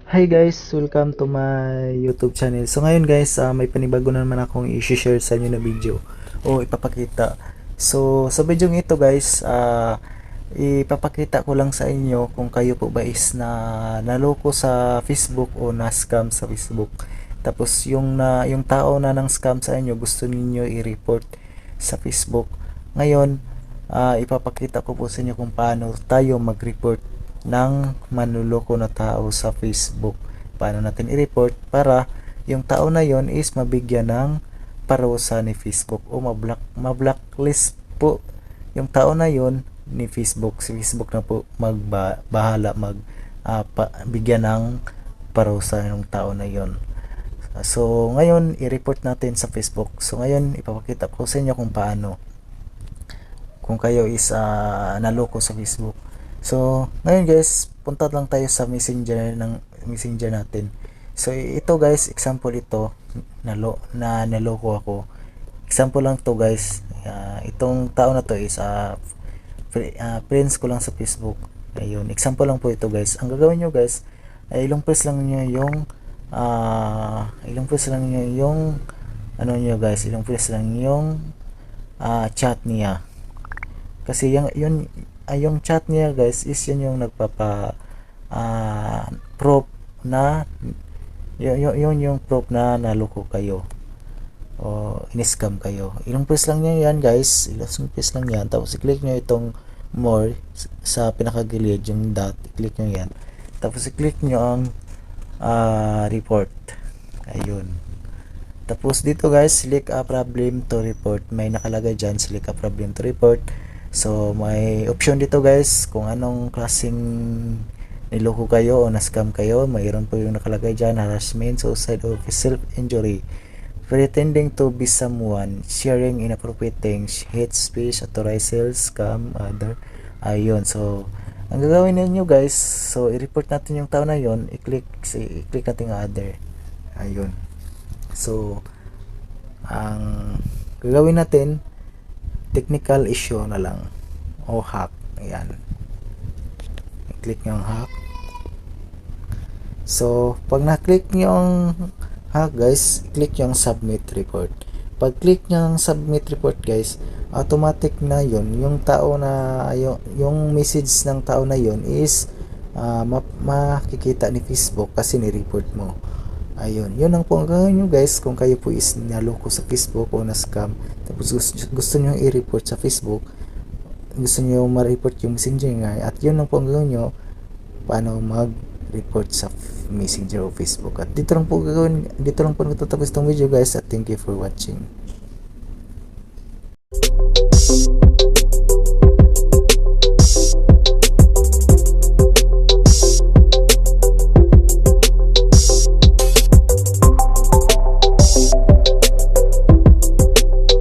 Hi guys, welcome to my YouTube channel. So ngayon guys, may panibago na naman akong i-share sa inyo na video o ipapakita. So sa video ito guys, ipapakita ko lang sa inyo kung kayo po ba is naloko sa Facebook o na-scam sa Facebook. Tapos yung tao na nang scam sa inyo, gusto niyo i-report sa Facebook. Ngayon, ipapakita ko po sa inyo kung paano tayo mag-report ng manluloko na tao sa Facebook. Paano natin i-report para yung tao na yon is mabigyan ng parusa ni Facebook o ma-blacklist po yung tao na yon ni Facebook. Si Facebook na po magbahala bigyan ng parusa ng tao na yon. So ngayon i-report natin sa Facebook. So ngayon ipapakita ko sa inyo kung paano kung kayo is naloko sa Facebook. So, ngayon guys, punta lang tayo sa messenger natin. So, ito guys, example ito na naloko ako. Example lang to guys. Itong tao na to is friends ko lang sa Facebook. Ayun, example lang po ito guys. Ang gagawin nyo guys, ay ilong press lang nyo yung ano nyo guys, ilong press lang yung chat niya. Kasi yung chat niya guys is yun yung nagpapa proof na yun yung proof na naloko kayo o in-scam kayo. Ilang press lang niya yan guys, ilang press lang yan, tapos i-click nyo itong more sa pinakagilid, yung dot, i-click nyo yan, tapos i-click nyo ang report. Ayun, tapos dito guys, select a problem to report. May nakalagay dyan, select a problem to report. So may option dito guys kung anong klaseng niloko kayo o na-scam kayo. Mayroon po yung nakalagay dyan: harassment, suicide, or self-injury, pretending to be someone, sharing inappropriate things, hate speech, authorized sales, scam, other. Ayun, so ang gagawin ninyo guys, so i-report natin yung tao na yon, i-click natin ang other. Ayun, so ang gagawin natin, technical issue na lang o hack. Ayan, i-click nyo ang hack. So pag na-click nyo ang hack guys, click nyo ang submit report. Pag click nyo ang submit report guys, automatic na yun, yung tao na yung message ng tao na yun is makikita ni Facebook kasi ni-report mo. Ayun, yun ang po ang gagawin nyo guys kung kayo po is naloko sa Facebook o na-scam, tapos gusto nyo i-report sa Facebook, gusto nyo ma-report yung messenger nga, at yun ang po ang gagawin nyo paano mag-report sa messenger o Facebook. At dito lang po gagawin, dito lang po natatapos itong video guys, at thank you for watching.